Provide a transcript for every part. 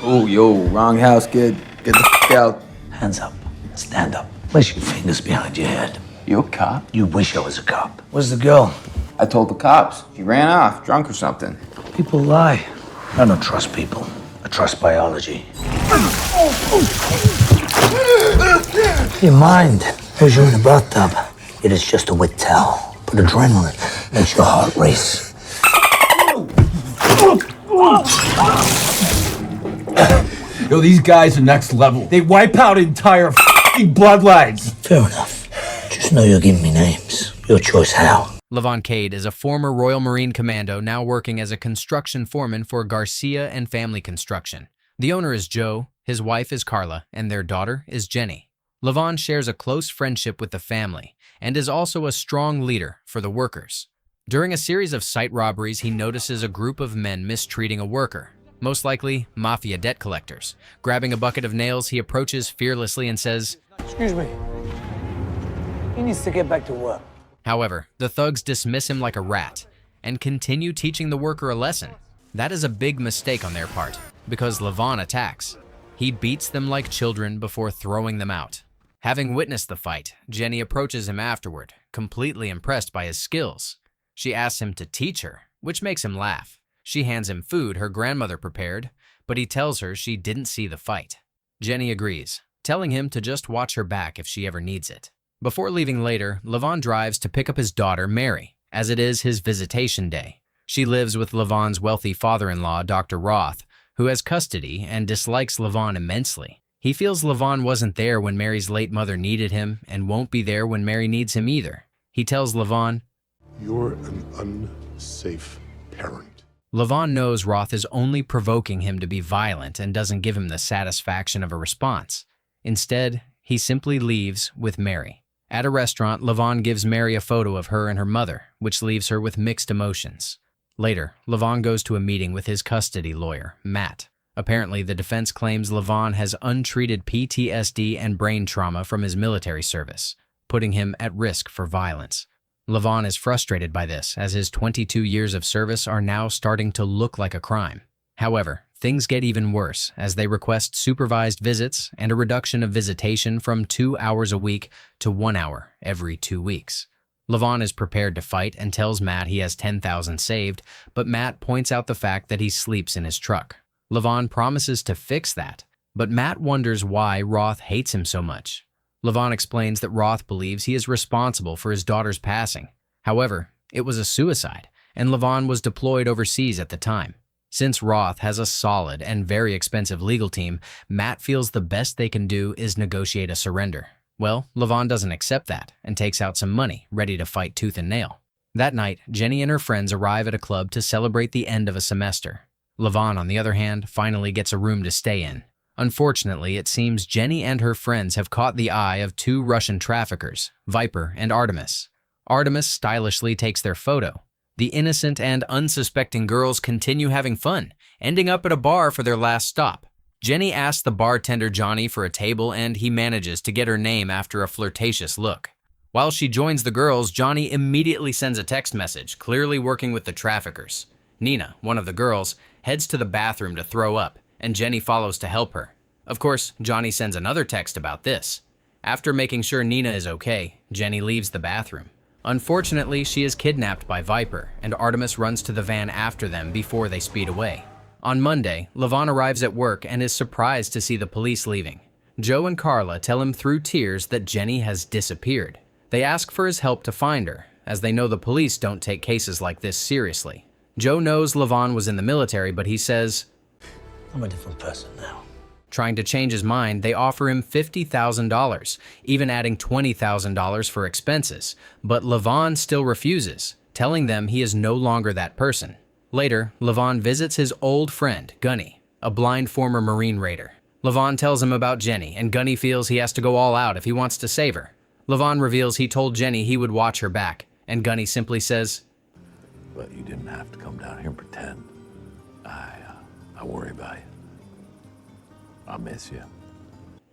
Oh, yo, wrong house, kid. Get the f out. Hands up. Stand up. Place your fingers behind your head. You a cop? You wish I was a cop. Where's the girl? I told the cops. She ran off, drunk or something. People lie. I don't trust people. I trust biology. Your mind has you in a bathtub. It is just a wet towel, but adrenaline makes your heart race. Yo, these guys are next level. They wipe out entire f***ing bloodlines. Fair enough. Just know you're giving me names. Your choice how. Levon Cade is a former Royal Marine Commando now working as a construction foreman for Garcia and Family Construction. The owner is Joe, his wife is Carla, and their daughter is Jenny. Levon shares a close friendship with the family and is also a strong leader for the workers. During a series of site robberies, he notices a group of men mistreating a worker, most likely Mafia debt collectors. Grabbing a bucket of nails, he approaches fearlessly and says, Excuse me. He needs to get back to work. However, the thugs dismiss him like a rat and continue teaching the worker a lesson. That is a big mistake on their part, because Levon attacks. He beats them like children before throwing them out. Having witnessed the fight, Jenny approaches him afterward, completely impressed by his skills. She asks him to teach her, which makes him laugh. She hands him food her grandmother prepared, but he tells her she didn't see the fight. Jenny agrees, telling him to just watch her back if she ever needs it. Before leaving later, Levon drives to pick up his daughter, Mary, as it is his visitation day. She lives with Levon's wealthy father-in-law, Dr. Roth, who has custody and dislikes Levon immensely. He feels Levon wasn't there when Mary's late mother needed him and won't be there when Mary needs him either. He tells Levon, "You're an unsafe parent." Levon knows Roth is only provoking him to be violent and doesn't give him the satisfaction of a response. Instead, he simply leaves with Mary. At a restaurant, Levon gives Mary a photo of her and her mother, which leaves her with mixed emotions. Later, Levon goes to a meeting with his custody lawyer, Matt. Apparently, the defense claims Levon has untreated PTSD and brain trauma from his military service, putting him at risk for violence. Levon is frustrated by this, as his 22 years of service are now starting to look like a crime. However, things get even worse as they request supervised visits and a reduction of visitation from 2 hours a week to 1 hour every 2 weeks. Levon is prepared to fight and tells Matt he has $10,000 saved, but Matt points out the fact that he sleeps in his truck. Levon promises to fix that, but Matt wonders why Roth hates him so much. Levon explains that Roth believes he is responsible for his daughter's passing. However, it was a suicide, and Levon was deployed overseas at the time. Since Roth has a solid and very expensive legal team, Matt feels the best they can do is negotiate a surrender. Well, Levon doesn't accept that and takes out some money, ready to fight tooth and nail. That night, Jenny and her friends arrive at a club to celebrate the end of a semester. Levon, on the other hand, finally gets a room to stay in. Unfortunately, it seems Jenny and her friends have caught the eye of 2 Russian traffickers, Viper and Artemis. Artemis stylishly takes their photo. The innocent and unsuspecting girls continue having fun, ending up at a bar for their last stop. Jenny asks the bartender Johnny for a table, and he manages to get her name after a flirtatious look. While she joins the girls, Johnny immediately sends a text message, clearly working with the traffickers. Nina, one of the girls, heads to the bathroom to throw up, and Jenny follows to help her. Of course, Johnny sends another text about this. After making sure Nina is okay, Jenny leaves the bathroom. Unfortunately, she is kidnapped by Viper, and Artemis runs to the van after them before they speed away. On Monday, Levon arrives at work and is surprised to see the police leaving. Joe and Carla tell him through tears that Jenny has disappeared. They ask for his help to find her, as they know the police don't take cases like this seriously. Joe knows Levon was in the military, but he says, I'm a different person now. Trying to change his mind, they offer him $50,000, even adding $20,000 for expenses. But Levon still refuses, telling them he is no longer that person. Later, Levon visits his old friend, Gunny, a blind former Marine raider. Levon tells him about Jenny, and Gunny feels he has to go all out if he wants to save her. Levon reveals he told Jenny he would watch her back, and Gunny simply says, "But you didn't have to come down here and pretend. I worry about you. I miss you."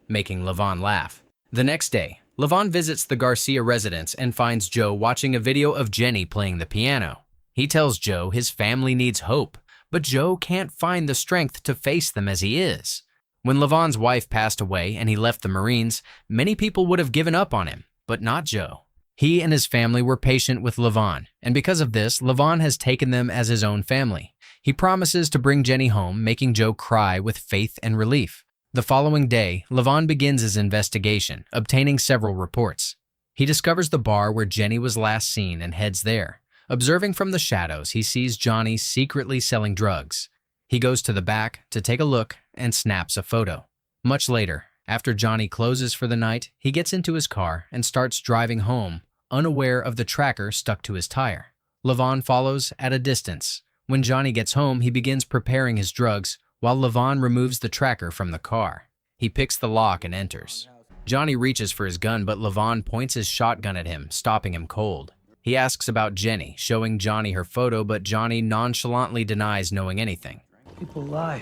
Making Levon laugh. The next day, Levon visits the Garcia residence and finds Joe watching a video of Jenny playing the piano. He tells Joe his family needs hope, but Joe can't find the strength to face them as he is. When Levon's wife passed away and he left the Marines, many people would have given up on him, but not Joe. He and his family were patient with Levon, and because of this, Levon has taken them as his own family. He promises to bring Jenny home, making Joe cry with faith and relief. The following day, Levon begins his investigation, obtaining several reports. He discovers the bar where Jenny was last seen and heads there. Observing from the shadows, he sees Johnny secretly selling drugs. He goes to the back to take a look and snaps a photo. Much later, after Johnny closes for the night, he gets into his car and starts driving home, unaware of the tracker stuck to his tire. Levon follows at a distance. When Johnny gets home, he begins preparing his drugs, while Levon removes the tracker from the car. He picks the lock and enters. Johnny reaches for his gun, but Levon points his shotgun at him, stopping him cold. He asks about Jenny, showing Johnny her photo, but Johnny nonchalantly denies knowing anything. People lie.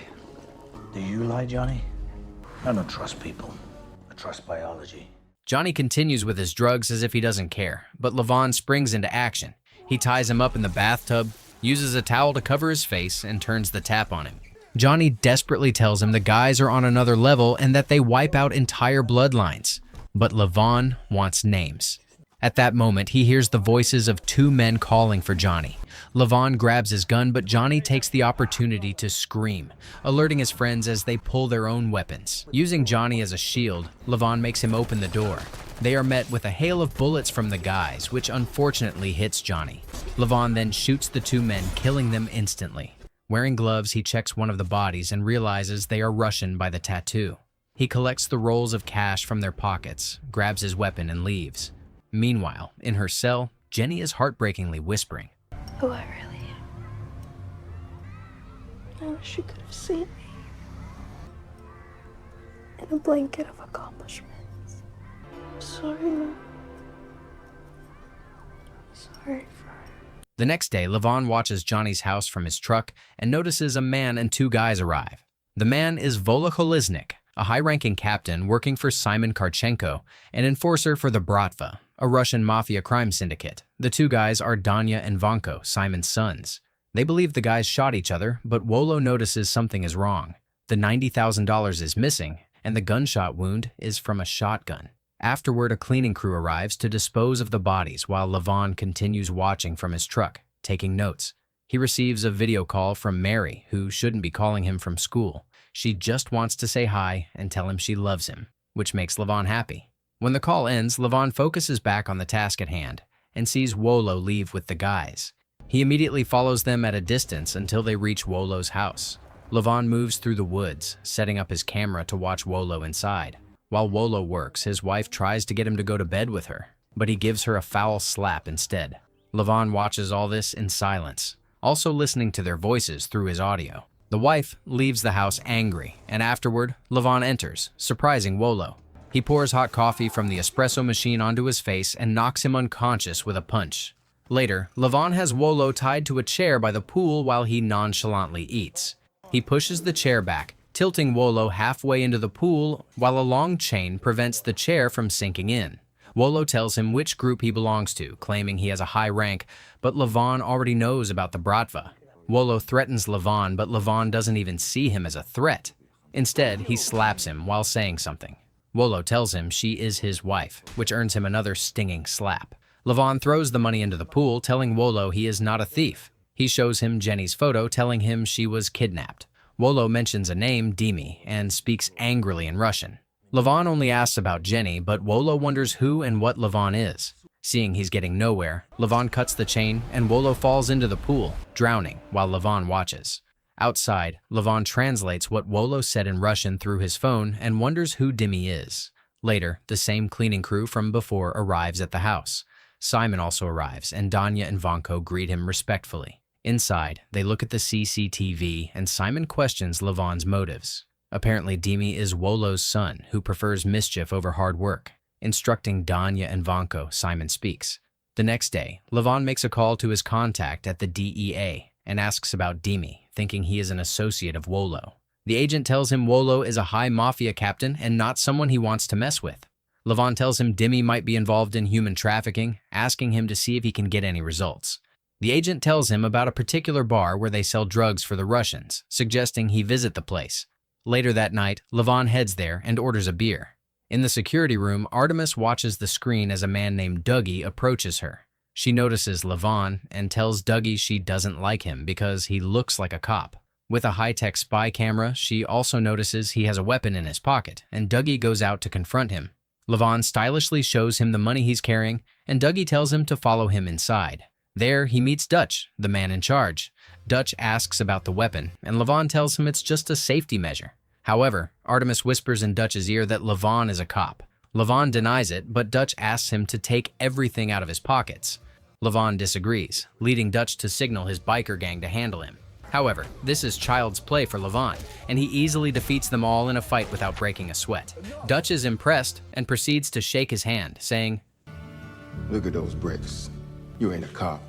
Do you lie, Johnny? I don't trust people. I trust biology. Johnny continues with his drugs as if he doesn't care, but Levon springs into action. He ties him up in the bathtub, uses a towel to cover his face, and turns the tap on him. Johnny desperately tells him the guys are on another level and that they wipe out entire bloodlines. But Levon wants names. At that moment, he hears the voices of two men calling for Johnny. Levon grabs his gun, but Johnny takes the opportunity to scream, alerting his friends as they pull their own weapons. Using Johnny as a shield, Levon makes him open the door. They are met with a hail of bullets from the guys, which unfortunately hits Johnny. Levon then shoots the two men, killing them instantly. Wearing gloves, he checks one of the bodies and realizes they are Russian by the tattoo. He collects the rolls of cash from their pockets, grabs his weapon, and leaves. Meanwhile, in her cell, Jenny is heartbreakingly whispering, "Who I really am. I wish you could have seen me in a blanket of accomplishments. I'm sorry, Mom. I'm sorry for..." The next day, Levon watches Johnny's house from his truck and notices a man and two guys arrive. The man is Vola Holiznik, a high-ranking captain working for Symon Kharchenko, an enforcer for the Bratva, a Russian Mafia crime syndicate. The two guys are Danya and Vanko, Symon's sons. They believe the guys shot each other, but Wolo notices something is wrong. The $90,000 is missing, and the gunshot wound is from a shotgun. Afterward, a cleaning crew arrives to dispose of the bodies while Levon continues watching from his truck, taking notes. He receives a video call from Mary, who shouldn't be calling him from school. She just wants to say hi and tell him she loves him, which makes Levon happy. When the call ends, Levon focuses back on the task at hand and sees Wolo leave with the guys. He immediately follows them at a distance until they reach Wolo's house. Levon moves through the woods, setting up his camera to watch Wolo inside. While Wolo works, his wife tries to get him to go to bed with her, but he gives her a foul slap instead. Levon watches all this in silence, also listening to their voices through his audio. The wife leaves the house angry, and afterward, Levon enters, surprising Wolo. He pours hot coffee from the espresso machine onto his face and knocks him unconscious with a punch. Later, Levon has Wolo tied to a chair by the pool while he nonchalantly eats. He pushes the chair back, tilting Wolo halfway into the pool while a long chain prevents the chair from sinking in. Wolo tells him which group he belongs to, claiming he has a high rank, but Levon already knows about the Bratva. Wolo threatens Levon, but Levon doesn't even see him as a threat. Instead, he slaps him while saying something. Wolo tells him she is his wife, which earns him another stinging slap. Levon throws the money into the pool, telling Wolo he is not a thief. He shows him Jenny's photo, telling him she was kidnapped. Wolo mentions a name, Dimi, and speaks angrily in Russian. Levon only asks about Jenny, but Wolo wonders who and what Levon is. Seeing he's getting nowhere, Levon cuts the chain and Wolo falls into the pool, drowning, while Levon watches. Outside, Levon translates what Wolo said in Russian through his phone and wonders who Dimi is. Later, the same cleaning crew from before arrives at the house. Symon also arrives, and Danya and Vanko greet him respectfully. Inside, they look at the CCTV, and Symon questions Levon's motives. Apparently, Dimi is Wolo's son, who prefers mischief over hard work. Instructing Danya and Vanko, Symon speaks. The next day, Levon makes a call to his contact at the DEA and asks about Dimi, thinking he is an associate of Wolo. The agent tells him Wolo is a high mafia captain and not someone he wants to mess with. Levon tells him Dimi might be involved in human trafficking, asking him to see if he can get any results. The agent tells him about a particular bar where they sell drugs for the Russians, suggesting he visit the place. Later that night, Levon heads there and orders a beer. In the security room, Artemis watches the screen as a man named Dougie approaches her. She notices Levon and tells Dougie she doesn't like him because he looks like a cop. With a high-tech spy camera, she also notices he has a weapon in his pocket, and Dougie goes out to confront him. Levon stylishly shows him the money he's carrying, and Dougie tells him to follow him inside. There, he meets Dutch, the man in charge. Dutch asks about the weapon, and Levon tells him it's just a safety measure. However, Artemis whispers in Dutch's ear that Levon is a cop. Levon denies it, but Dutch asks him to take everything out of his pockets. Levon disagrees, leading Dutch to signal his biker gang to handle him. However, this is child's play for Levon, and he easily defeats them all in a fight without breaking a sweat. Dutch is impressed and proceeds to shake his hand, saying, Look at those bricks. You ain't a cop.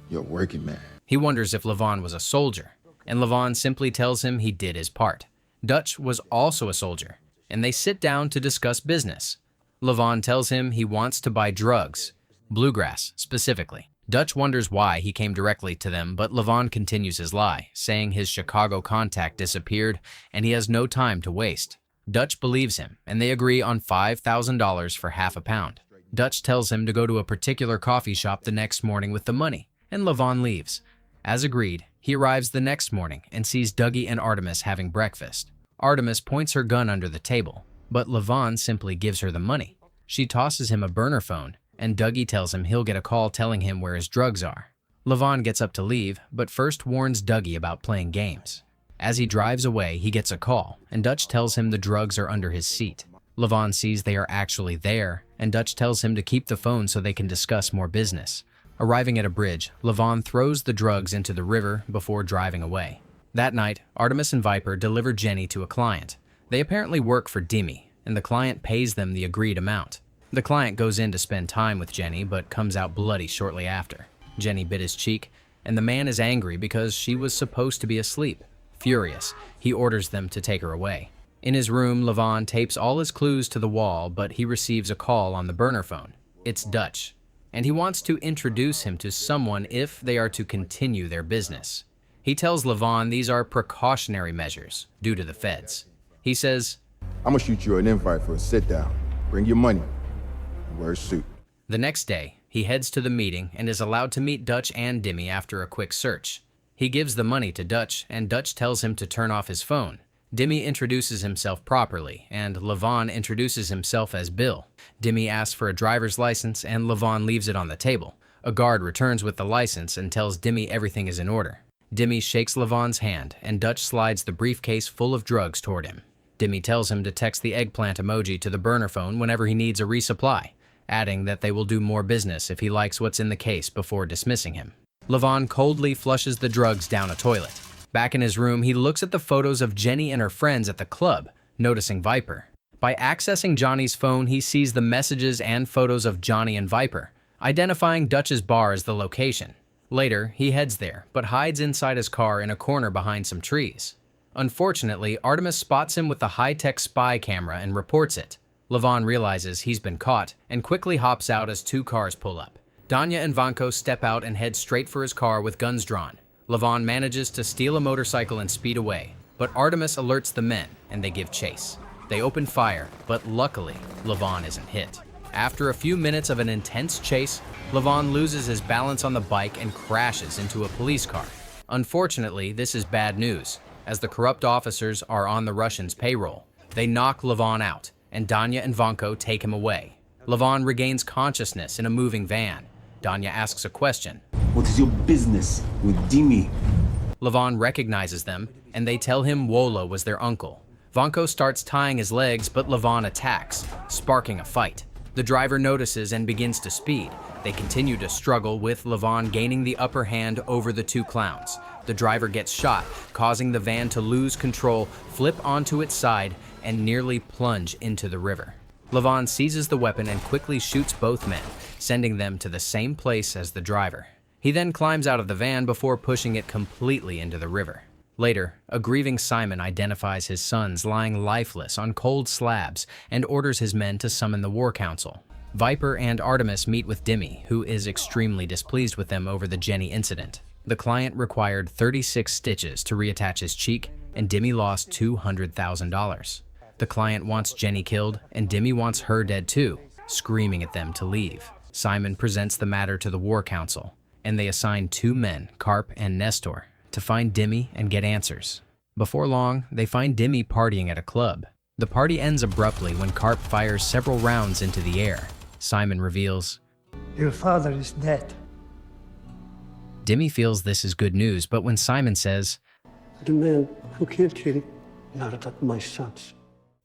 You're a working man. He wonders if Levon was a soldier, and Levon simply tells him he did his part. Dutch was also a soldier, and they sit down to discuss business. Levon tells him he wants to buy drugs, bluegrass specifically. Dutch wonders why he came directly to them, but Levon continues his lie, saying his Chicago contact disappeared and he has no time to waste. Dutch believes him, and they agree on $5,000 for half a pound. Dutch tells him to go to a particular coffee shop the next morning with the money, and Levon leaves. As agreed, he arrives the next morning and sees Dougie and Artemis having breakfast. Artemis points her gun under the table, but Levon simply gives her the money. She tosses him a burner phone, and Dougie tells him he'll get a call telling him where his drugs are. Levon gets up to leave, but first warns Dougie about playing games. As he drives away, he gets a call, and Dutch tells him the drugs are under his seat. Levon sees they are actually there, and Dutch tells him to keep the phone so they can discuss more business. Arriving at a bridge, Levon throws the drugs into the river before driving away. That night, Artemis and Viper deliver Jenny to a client. They apparently work for Dimi, and the client pays them the agreed amount. The client goes in to spend time with Jenny, but comes out bloody shortly after. Jenny bit his cheek, and the man is angry because she was supposed to be asleep. Furious, he orders them to take her away. In his room, Levon tapes all his clues to the wall, but he receives a call on the burner phone. It's Dutch, and he wants to introduce him to someone if they are to continue their business. He tells Levon these are precautionary measures due to the feds. He says, I'm gonna shoot you an invite for a sit-down. Bring your money. Wear a suit. The next day, he heads to the meeting and is allowed to meet Dutch and Dimi after a quick search. He gives the money to Dutch, and Dutch tells him to turn off his phone. Dimi introduces himself properly, and Levon introduces himself as Bill. Dimi asks for a driver's license, and Levon leaves it on the table. A guard returns with the license and tells Dimi everything is in order. Dimi shakes Levon's hand, and Dutch slides the briefcase full of drugs toward him. Dimi tells him to text the eggplant emoji to the burner phone whenever he needs a resupply, adding that they will do more business if he likes what's in the case before dismissing him. Levon coldly flushes the drugs down a toilet. Back in his room, he looks at the photos of Jenny and her friends at the club, noticing Viper. By accessing Johnny's phone, he sees the messages and photos of Johnny and Viper, identifying Dutch's bar as the location. Later, he heads there, but hides inside his car in a corner behind some trees. Unfortunately, Artemis spots him with the high-tech spy camera and reports it. Levon realizes he's been caught and quickly hops out as two cars pull up. Danya and Vanko step out and head straight for his car with guns drawn. Levon manages to steal a motorcycle and speed away, but Artemis alerts the men and they give chase. They open fire, but luckily, Levon isn't hit. After a few minutes of an intense chase, Levon loses his balance on the bike and crashes into a police car. Unfortunately, this is bad news, as the corrupt officers are on the Russians' payroll. They knock Levon out, and Danya and Vanko take him away. Levon regains consciousness in a moving van. Danya asks a question. What is your business with Dimi? Levon recognizes them, and they tell him Wolo was their uncle. Vanko starts tying his legs, but Levon attacks, sparking a fight. The driver notices and begins to speed. They continue to struggle, with Levon gaining the upper hand over the two clowns. The driver gets shot, causing the van to lose control, flip onto its side, and nearly plunge into the river. Levon seizes the weapon and quickly shoots both men, sending them to the same place as the driver. He then climbs out of the van before pushing it completely into the river. Later, a grieving Symon identifies his sons lying lifeless on cold slabs and orders his men to summon the war council. Viper and Artemis meet with Dimmy, who is extremely displeased with them over the Jenny incident. The client required 36 stitches to reattach his cheek, and Dimmy lost $200,000. The client wants Jenny killed, and Dimmy wants her dead too, screaming at them to leave. Symon presents the matter to the War Council, and they assign 2 men, Carp and Nestor, to find Dimmy and get answers. Before long, they find Dimmy partying at a club. The party ends abruptly when Carp fires several rounds into the air. Symon reveals, Your father is dead. Dimmy feels this is good news, but when Symon says, The man who killed Jenny murdered my sons.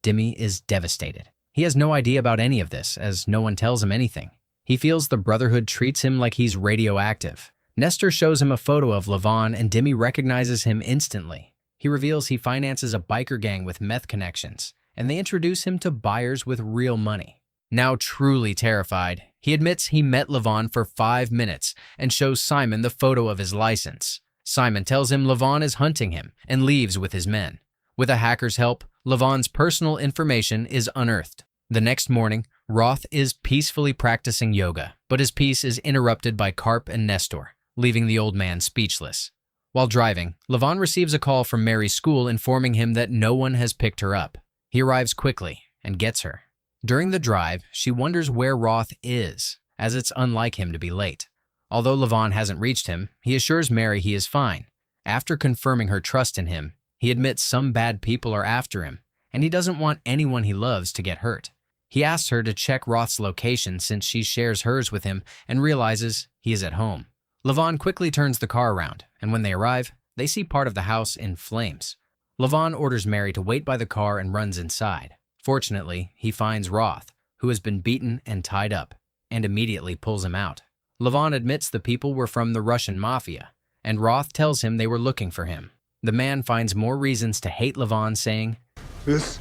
Dimmy is devastated. He has no idea about any of this, as no one tells him anything. He feels the Brotherhood treats him like he's radioactive. Nestor shows him a photo of Levon, and Dimmy recognizes him instantly. He reveals he finances a biker gang with meth connections, and they introduce him to buyers with real money. Now truly terrified, he admits he met Levon for 5 minutes and shows Symon the photo of his license. Symon tells him Levon is hunting him and leaves with his men. With a hacker's help, Levon's personal information is unearthed. The next morning, Roth is peacefully practicing yoga, but his peace is interrupted by Carp and Nestor, leaving the old man speechless. While driving, Levon receives a call from Mary's school informing him that no one has picked her up. He arrives quickly and gets her. During the drive, she wonders where Roth is, as it's unlike him to be late. Although Levon hasn't reached him, he assures Mary he is fine. After confirming her trust in him, he admits some bad people are after him, and he doesn't want anyone he loves to get hurt. He asks her to check Roth's location since she shares hers with him and realizes he is at home. Levon quickly turns the car around, and when they arrive, they see part of the house in flames. Levon orders Mary to wait by the car and runs inside. Fortunately, he finds Roth, who has been beaten and tied up, and immediately pulls him out. Levon admits the people were from the Russian Mafia, and Roth tells him they were looking for him. The man finds more reasons to hate Levon, saying, This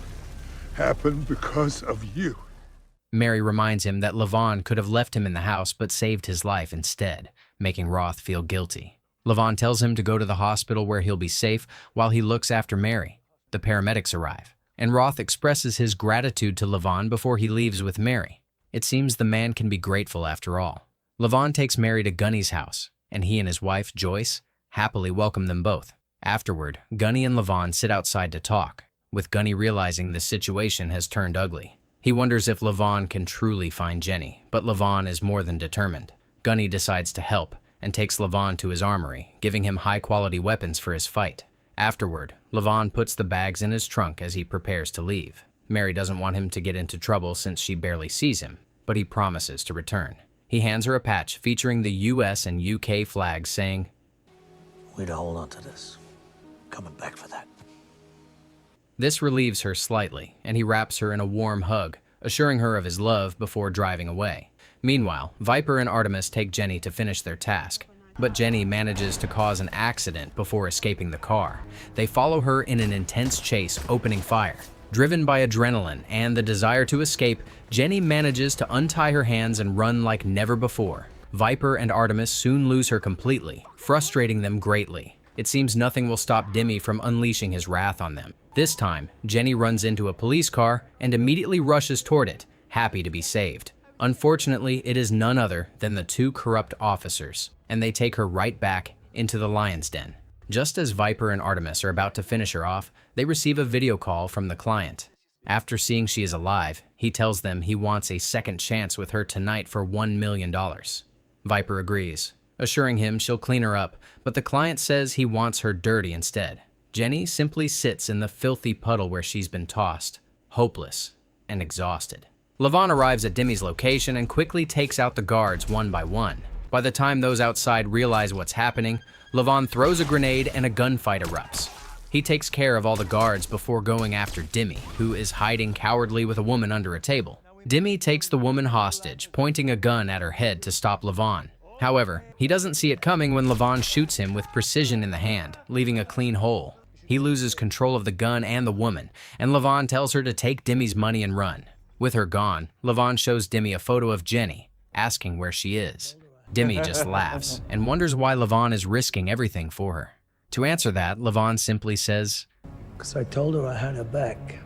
happened because of you. Mary reminds him that Levon could have left him in the house but saved his life instead, making Roth feel guilty. Levon tells him to go to the hospital where he'll be safe while he looks after Mary. The paramedics arrive, and Roth expresses his gratitude to Levon before he leaves with Mary. It seems the man can be grateful after all. Levon takes Mary to Gunny's house, and he and his wife, Joyce, happily welcome them both. Afterward, Gunny and Levon sit outside to talk, with Gunny realizing the situation has turned ugly. He wonders if Levon can truly find Jenny, but Levon is more than determined. Gunny decides to help and takes Levon to his armory, giving him high-quality weapons for his fight. Afterward, Levon puts the bags in his trunk as he prepares to leave. Mary doesn't want him to get into trouble since she barely sees him, but he promises to return. He hands her a patch featuring the US and UK flags, saying, Way to hold on to this. Coming back for that. This relieves her slightly, and he wraps her in a warm hug, assuring her of his love before driving away. Meanwhile, Viper and Artemis take Jenny to finish their task, but Jenny manages to cause an accident before escaping the car. They follow her in an intense chase, opening fire. Driven by adrenaline and the desire to escape, Jenny manages to untie her hands and run like never before. Viper and Artemis soon lose her completely, frustrating them greatly. It seems nothing will stop Dimmy from unleashing his wrath on them. This time, Jenny runs into a police car and immediately rushes toward it, happy to be saved. Unfortunately, it is none other than the 2 corrupt officers, and they take her right back into the lion's den. Just as Viper and Artemis are about to finish her off, they receive a video call from the client. After seeing she is alive, he tells them he wants a second chance with her tonight for $1 million. Viper agrees, assuring him she'll clean her up, but the client says he wants her dirty instead. Jenny simply sits in the filthy puddle where she's been tossed, hopeless and exhausted. Levon arrives at Dimmy's location and quickly takes out the guards one by one. By the time those outside realize what's happening, Levon throws a grenade and a gunfight erupts. He takes care of all the guards before going after Dimmy, who is hiding cowardly with a woman under a table. Dimmy takes the woman hostage, pointing a gun at her head to stop Levon. However, he doesn't see it coming when Levon shoots him with precision in the hand, leaving a clean hole. He loses control of the gun and the woman, and Levon tells her to take Dimmy's money and run. With her gone, Levon shows Dimmy a photo of Jenny, asking where she is. Dimmy just laughs and wonders why Levon is risking everything for her. To answer that, Levon simply says, Because I told her I had her back.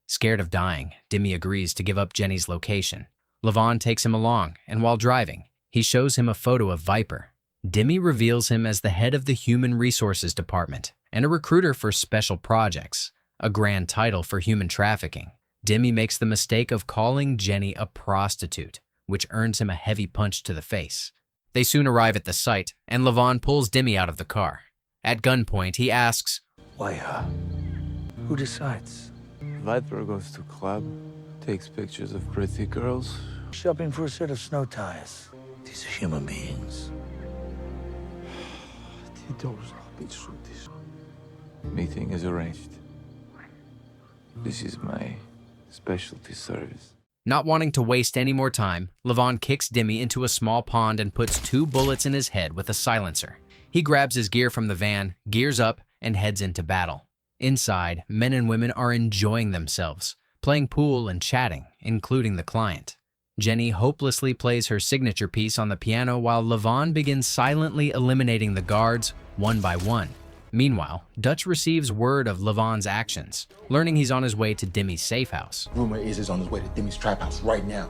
Scared of dying, Dimmy agrees to give up Jenny's location. Levon takes him along, and while driving, he shows him a photo of Viper. Dimmy reveals him as the head of the Human Resources Department and a recruiter for special projects, a grand title for human trafficking. Dimmy makes the mistake of calling Jenny a prostitute, which earns him a heavy punch to the face. They soon arrive at the site, and Levon pulls Dimmy out of the car. At gunpoint, he asks, Why her? Who decides? Viper goes to club, takes pictures of pretty girls. Shopping for a set of snow tires. These are human beings. Meeting is arranged. This is my specialty service. Not wanting to waste any more time, Levon kicks Dimmy into a small pond and puts 2 bullets in his head with a silencer. He grabs his gear from the van, gears up, and heads into battle. Inside, men and women are enjoying themselves, playing pool and chatting, including the client. Jenny hopelessly plays her signature piece on the piano while Levon begins silently eliminating the guards one by one. Meanwhile, Dutch receives word of Levon's actions, learning he's on his way to Dimmy's safe house. Rumor is he's on his way to Dimmy's trap house right now.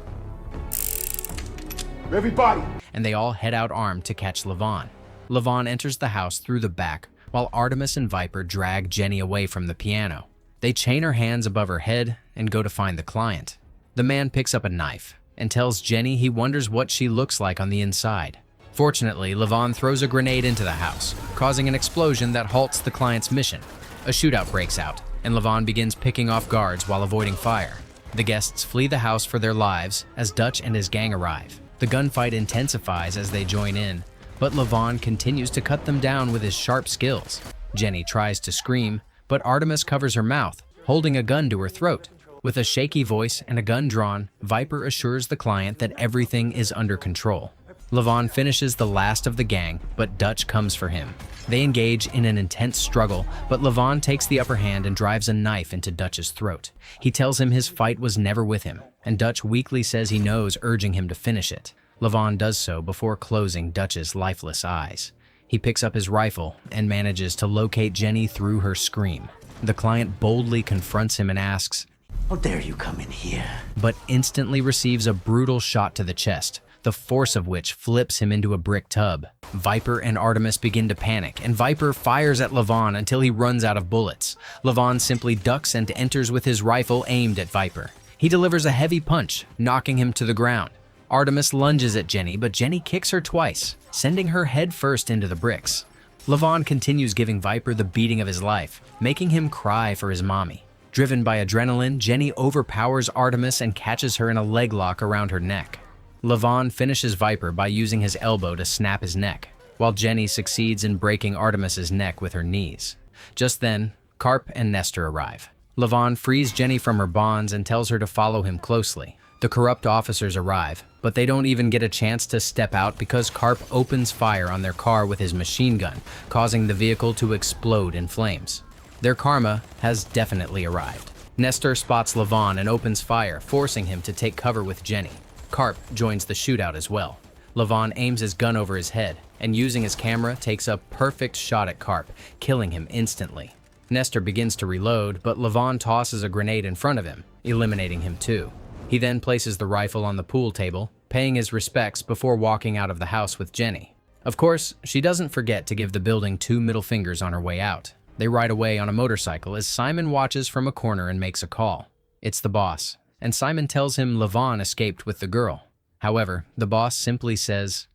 Everybody! And they all head out armed to catch Levon. Levon enters the house through the back, while Artemis and Viper drag Jenny away from the piano. They chain her hands above her head and go to find the client. The man picks up a knife and tells Jenny he wonders what she looks like on the inside. Fortunately, Levon throws a grenade into the house, causing an explosion that halts the client's mission. A shootout breaks out, and Levon begins picking off guards while avoiding fire. The guests flee the house for their lives as Dutch and his gang arrive. The gunfight intensifies as they join in, but Levon continues to cut them down with his sharp skills. Jenny tries to scream, but Artemis covers her mouth, holding a gun to her throat. With a shaky voice and a gun drawn, Viper assures the client that everything is under control. Levon finishes the last of the gang, but Dutch comes for him. They engage in an intense struggle, but Levon takes the upper hand and drives a knife into Dutch's throat. He tells him his fight was never with him, and Dutch weakly says he knows, urging him to finish it. Levon does so before closing Dutch's lifeless eyes. He picks up his rifle and manages to locate Jenny through her scream. The client boldly confronts him and asks, How dare you come in here? but instantly receives a brutal shot to the chest, the force of which flips him into a brick tub. Viper and Artemis begin to panic, and Viper fires at Levon until he runs out of bullets. Levon simply ducks and enters with his rifle aimed at Viper. He delivers a heavy punch, knocking him to the ground. Artemis lunges at Jenny, but Jenny kicks her twice, sending her head first into the bricks. Levon continues giving Viper the beating of his life, making him cry for his mommy. Driven by adrenaline, Jenny overpowers Artemis and catches her in a leg lock around her neck. Levon finishes Viper by using his elbow to snap his neck, while Jenny succeeds in breaking Artemis's neck with her knees. Just then, Carp and Nestor arrive. Levon frees Jenny from her bonds and tells her to follow him closely. The corrupt officers arrive, but they don't even get a chance to step out because Carp opens fire on their car with his machine gun, causing the vehicle to explode in flames. Their karma has definitely arrived. Nestor spots Levon and opens fire, forcing him to take cover with Jenny. Carp joins the shootout as well. Levon aims his gun over his head and, using his camera, takes a perfect shot at Carp, killing him instantly. Nestor begins to reload, but Levon tosses a grenade in front of him, eliminating him too. He then places the rifle on the pool table, paying his respects before walking out of the house with Jenny. Of course, she doesn't forget to give the building 2 middle fingers on her way out. They ride away on a motorcycle as Symon watches from a corner and makes a call. It's the boss, and Symon tells him Levon escaped with the girl. However, the boss simply says,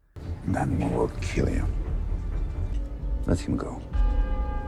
"Man will kill you. Let him go."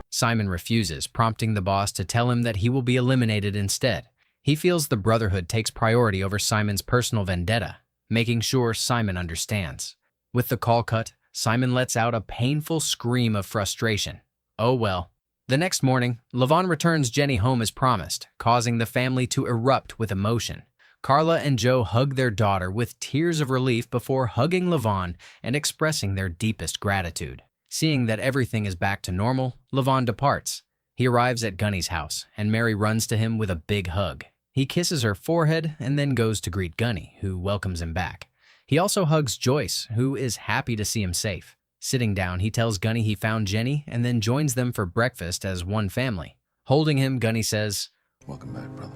Symon refuses, prompting the boss to tell him that he will be eliminated instead. He feels the Brotherhood takes priority over Symon's personal vendetta, making sure Symon understands. With the call cut, Symon lets out a painful scream of frustration. Oh well. The next morning, Levon returns Jenny home as promised, causing the family to erupt with emotion. Carla and Joe hug their daughter with tears of relief before hugging Levon and expressing their deepest gratitude. Seeing that everything is back to normal, Levon departs. He arrives at Gunny's house, and Mary runs to him with a big hug. He kisses her forehead and then goes to greet Gunny, who welcomes him back. He also hugs Joyce, who is happy to see him safe. Sitting down, he tells Gunny he found Jenny and then joins them for breakfast as one family. Holding him, Gunny says, Welcome back, brother.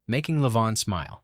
making Levon smile.